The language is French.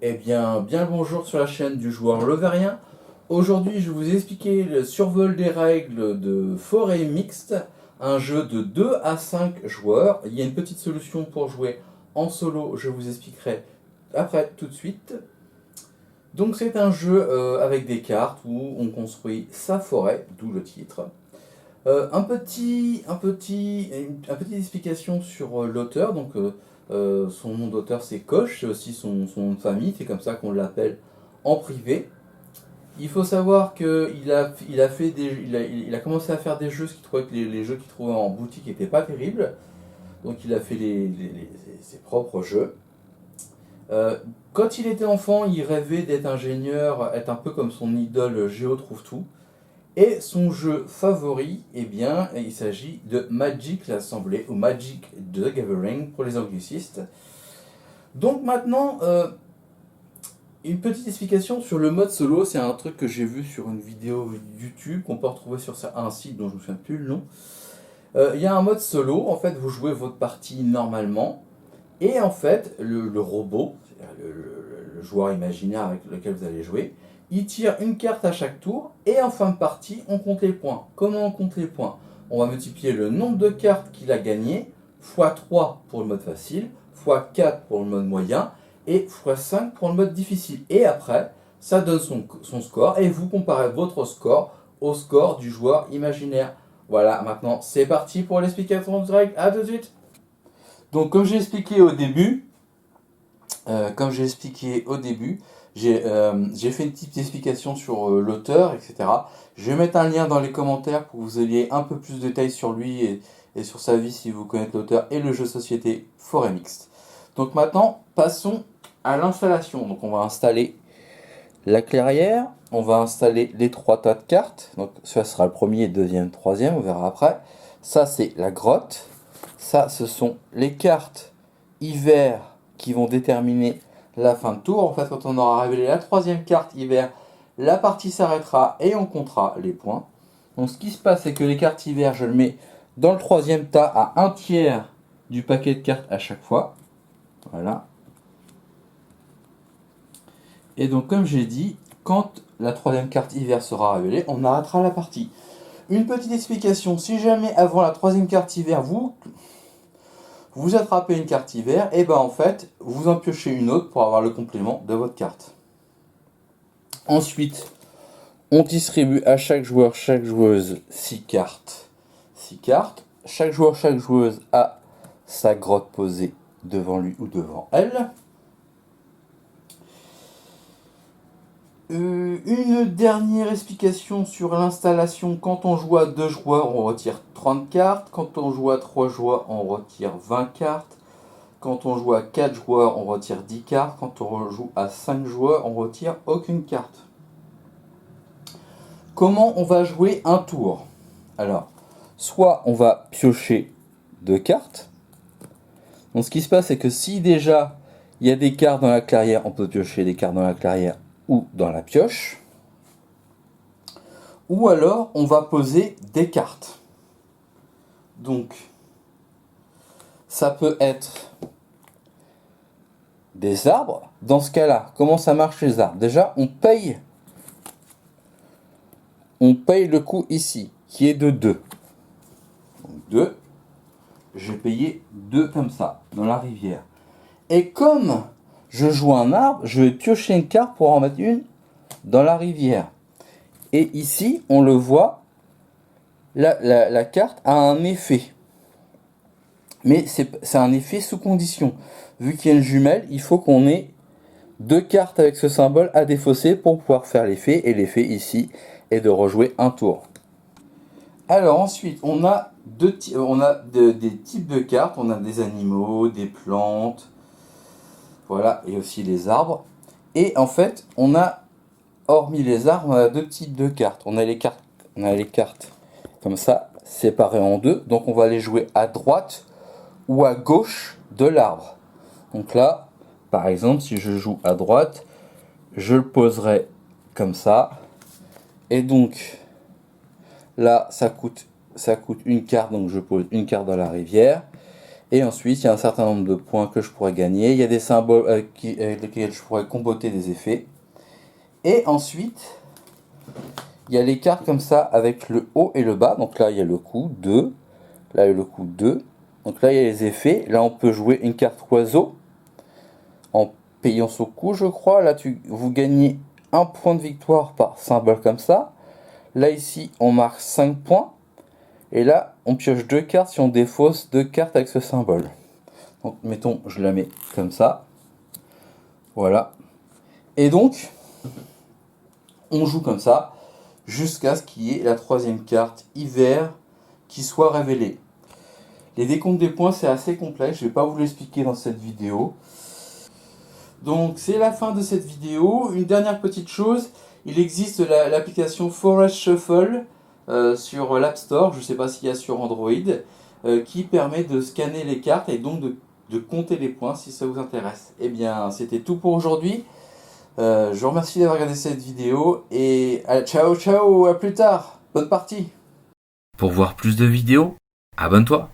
Eh bien le bonjour sur la chaîne du joueur Leverien. Aujourd'hui, je vais vous expliquer le survol des règles de Forêt Mixte, un jeu de 2 à 5 joueurs. Il y a une petite solution pour jouer en solo, je vous expliquerai après tout de suite. Donc c'est un jeu avec des cartes où on construit sa forêt, d'où le titre. Une petite explication sur l'auteur. Son nom d'auteur c'est Koch, c'est aussi son nom de famille, c'est comme ça qu'on l'appelle en privé. Il faut savoir qu'il a commencé à faire des jeux, ce qu'il trouvait que les jeux qu'il trouvait en boutique n'étaient pas terribles. Donc il a fait ses propres jeux. Quand il était enfant, il rêvait d'être ingénieur, être un peu comme son idole Géo Trouve Tout. Et son jeu favori, eh bien, il s'agit de Magic l'Assemblée, ou Magic the Gathering pour les anglicistes. Donc maintenant, une petite explication sur le mode solo, c'est un truc que j'ai vu sur une vidéo YouTube, qu'on peut retrouver sur un site dont je ne me souviens plus le nom. Il y a un mode solo, en fait, vous jouez votre partie normalement, et en fait, le robot, le joueur imaginaire avec lequel vous allez jouer, il tire une carte à chaque tour, et en fin de partie, on compte les points. Comment on compte les points? On va multiplier le nombre de cartes qu'il a gagné, x 3 pour le mode facile, x 4 pour le mode moyen, et x 5 pour le mode difficile. Et après, ça donne son score, et vous comparez votre score au score du joueur imaginaire. Voilà, maintenant, c'est parti pour l'explication de règles. À tout de suite. Donc, comme j'ai expliqué au début, j'ai fait une petite explication sur l'auteur, etc. Je vais mettre un lien dans les commentaires pour que vous ayez un peu plus de détails sur lui et sur sa vie si vous connaissez l'auteur et le jeu de société Forêt Mixte. Donc maintenant, passons à l'installation. Donc on va installer la clairière, on va installer les 3 tas de cartes. Donc ça sera le premier, deuxième, troisième, on verra après. Ça c'est la grotte. Ça ce sont les cartes hiver qui vont déterminer la fin de tour. En fait, quand on aura révélé la 3e carte hiver, la partie s'arrêtera et on comptera les points. Donc ce qui se passe, c'est que les cartes hiver, je le mets dans le 3e tas à 1/3 du paquet de cartes à chaque fois. Voilà. Et donc comme j'ai dit, quand la 3e carte hiver sera révélée, on arrêtera la partie. Une petite explication, si jamais avant la 3e carte hiver, vous attrapez une carte hiver, et ben en fait, vous en piochez une autre pour avoir le complément de votre carte. Ensuite, on distribue à chaque joueur, chaque joueuse 6 cartes. 6 cartes. Chaque joueur, chaque joueuse a sa grotte posée devant lui ou devant elle. Une dernière explication sur l'installation. Quand on joue à 2 joueurs, on retire 30 cartes. Quand on joue à 3 joueurs, on retire 20 cartes. Quand on joue à 4 joueurs, on retire 10 cartes. Quand on joue à 5 joueurs, on retire aucune carte. Comment on va jouer un tour? Alors, soit on va piocher 2 cartes. Donc ce qui se passe, c'est que si déjà il y a des cartes dans la clairière, on peut piocher des cartes dans la clairière ou dans la pioche. Ou alors on va poser des cartes. Donc ça peut être des arbres. Dans ce cas-là, comment ça marche les arbres? Déjà, on paye le coût ici, qui est de 2. Donc 2, je vais payer 2 comme ça, dans la rivière. Et comme je joue un arbre, je vais piocher une carte pour en mettre une dans la rivière. Et ici, on le voit, la carte a un effet. Mais c'est un effet sous condition. Vu qu'il y a une jumelle, il faut qu'on ait 2 cartes avec ce symbole à défausser pour pouvoir faire l'effet. Et l'effet ici est de rejouer un tour. Alors ensuite, on a des types de cartes. On a des animaux, des plantes, voilà, et aussi les arbres. Et en fait, hormis les arbres, on a 2 types de cartes. On a les cartes comme ça, séparées en 2. Donc on va les jouer à droite ou à gauche de l'arbre. Donc là, par exemple, si je joue à droite, je le poserai comme ça. Et donc, là, ça coûte une carte, donc je pose une carte dans la rivière. Et ensuite, il y a un certain nombre de points que je pourrais gagner. Il y a des symboles avec lesquels je pourrais compoter des effets. Et ensuite, il y a les cartes comme ça avec le haut et le bas. Donc là, il y a le coup 2. Là, il y a le coup 2. Donc là, il y a les effets. Là, on peut jouer une carte oiseau en payant son coup, je crois. Là, vous gagnez un point de victoire par symbole comme ça. Là, ici, on marque 5 points. Et là, on pioche 2 cartes si on défausse 2 cartes avec ce symbole. Donc, mettons, je la mets comme ça. Voilà. Et donc, on joue comme ça jusqu'à ce qu'il y ait la troisième carte hiver qui soit révélée. Les décomptes des points, c'est assez complexe. Je ne vais pas vous l'expliquer dans cette vidéo. Donc, c'est la fin de cette vidéo. Une dernière petite chose. Il existe l'application Forest Shuffle sur l'App Store. Je ne sais pas s'il y a sur Android. Qui permet de scanner les cartes et donc de compter les points si ça vous intéresse. Eh bien, c'était tout pour aujourd'hui. Je vous remercie d'avoir regardé cette vidéo et ciao ciao, à plus tard. Bonne partie. Pour voir plus de vidéos, abonne-toi.